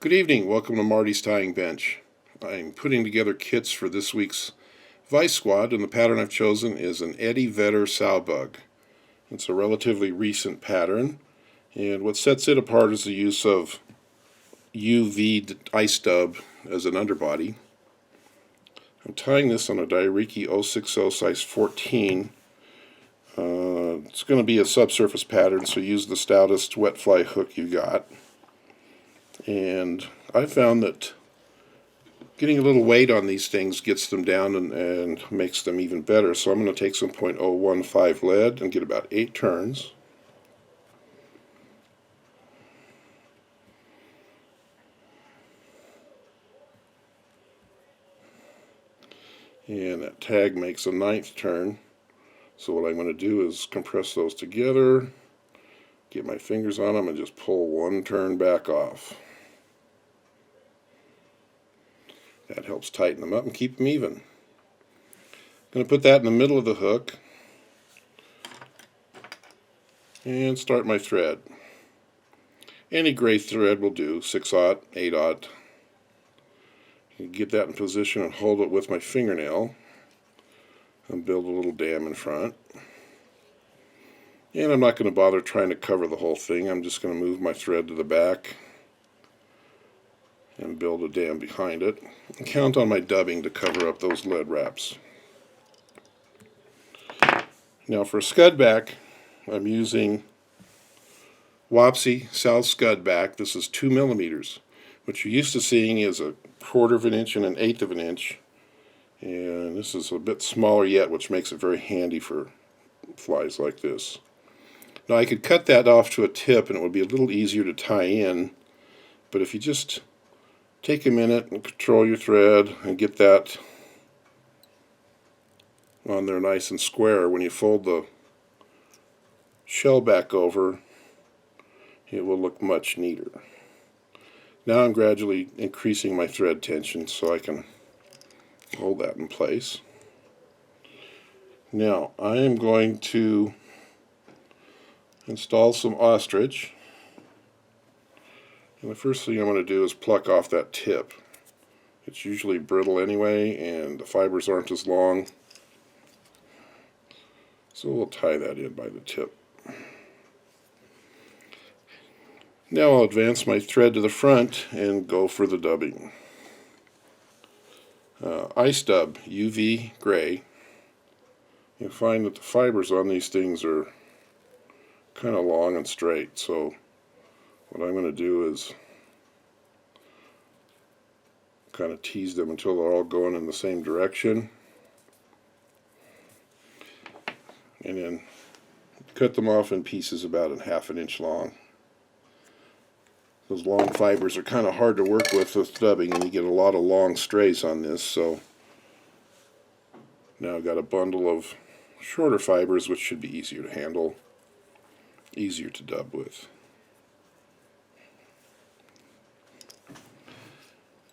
Good evening, welcome to Marty's Tying Bench. I'm putting together kits for this week's Vice Squad, and the pattern I've chosen is an Vedder UV Sowbug. It's a relatively recent pattern, and what sets it apart is the use of UV ice dub as an underbody. I'm tying this on a Dai Riki 060 size 14. It's going to be a subsurface pattern, so use the stoutest wet fly hook you got. And I found that getting a little weight on these things gets them down and makes them even better. So I'm going to take some .015 lead and get about 8 turns. And that tag makes a 9th turn. So what I'm going to do is compress those together, get my fingers on them, and just pull 1 turn back off. That helps tighten them up and keep them even. I'm going to put that in the middle of the hook and start my thread. Any gray thread will do, 6/0, 8/0. You can get that in position and hold it with my fingernail and build a little dam in front. And I'm not going to bother trying to cover the whole thing. I'm just going to move my thread to the back and build a dam behind it, and count on my dubbing to cover up those lead wraps. Now for a scud back, I'm using Wapsi Sow-Scud back. This is 2 millimeters. What you're used to seeing is a 1/4 of an inch and an 1/8 of an inch, and this is a bit smaller yet, which makes it very handy for flies like this. Now I could cut that off to a tip and it would be a little easier to tie in, but if you just take a minute and control your thread and get that on there nice and square, when you fold the shell back over, it will look much neater. Now I'm gradually increasing my thread tension so I can hold that in place. Now I am going to install some ostrich. And the first thing I'm going to do is pluck off that tip. It's usually brittle anyway, and the fibers aren't as long. So we'll tie that in by the tip. Now I'll advance my thread to the front and go for the dubbing. Ice dub, UV gray. You'll find that the fibers on these things are kind of long and straight, so what I'm going to do is kind of tease them until they're all going in the same direction, and then cut them off in pieces about 1/2 an inch long. Those long fibers are kind of hard to work with dubbing, and you get a lot of long strays on this, so now I've got a bundle of shorter fibers which should be easier to handle, easier to dub with.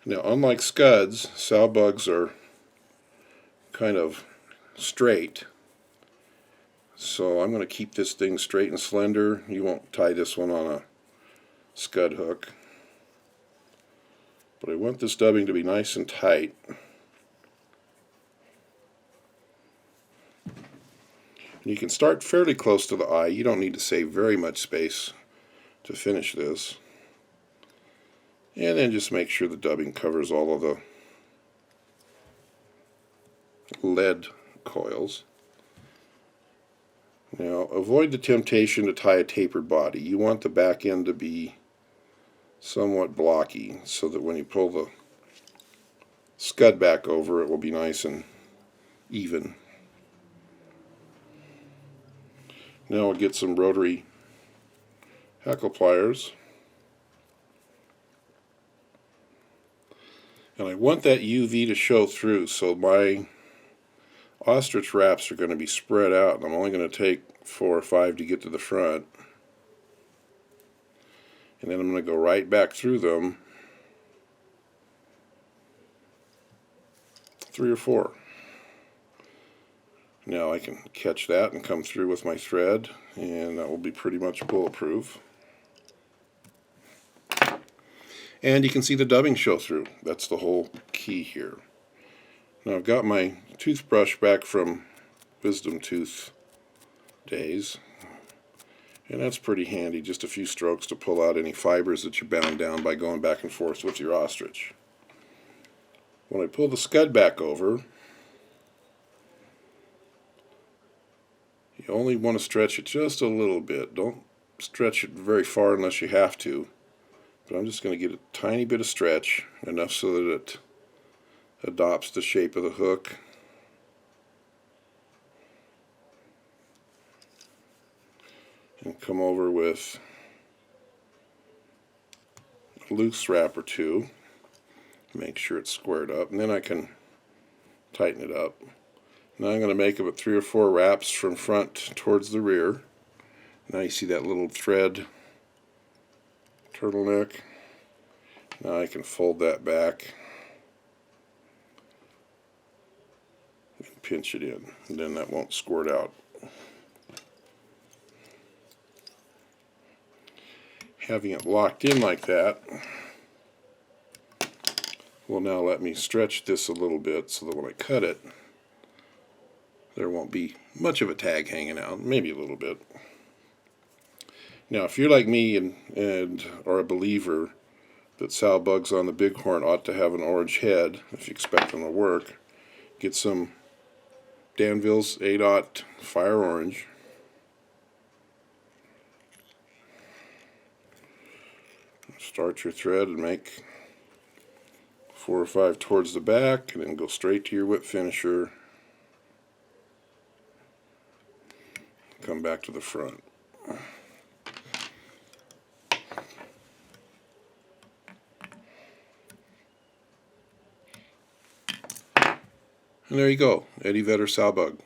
Now, unlike scuds, Sowbugs are kind of straight, so I'm going to keep this thing straight and slender. You won't tie this one on a scud hook, but I want this dubbing to be nice and tight. You can start fairly close to the eye. You don't need to save very much space to finish this. And then just make sure the dubbing covers all of the lead coils. Now avoid the temptation to tie a tapered body. You want the back end to be somewhat blocky so that when you pull the scud back over, it will be nice and even. Now we'll get some rotary hackle pliers. And I want that UV to show through, so my ostrich wraps are going to be spread out, and I'm only going to take 4 or 5 to get to the front. And then I'm going to go right back through them, 3 or 4. Now I can catch that and come through with my thread, and that will be pretty much bulletproof. And you can see the dubbing show through. That's the whole key here. Now I've got my toothbrush back from Wisdom Tooth days, and that's pretty handy, just a few strokes to pull out any fibers that you bound down by going back and forth with your ostrich. When I pull the scud back over, you only want to stretch it just a little bit. Don't stretch it very far unless you have to, but I'm just going to get a tiny bit of stretch, enough so that it adopts the shape of the hook. And come over with a loose wrap or two, make sure it's squared up, and then I can tighten it up. Now I'm going to make about 3 or 4 wraps from front towards the rear. Now you see that little thread turtleneck. Now I can fold that back and pinch it in, and then that won't squirt out. Having it locked in like that will now let me stretch this a little bit so that when I cut it, there won't be much of a tag hanging out, maybe a little bit. Now if you're like me and are a believer that sow bugs on the bighorn ought to have an orange head if you expect them to work, get some Danville's 8/0 Fire Orange. Start your thread and make 4 or 5 towards the back, and then go straight to your whip finisher. Come back to the front. And there you go, Vedder Sowbug.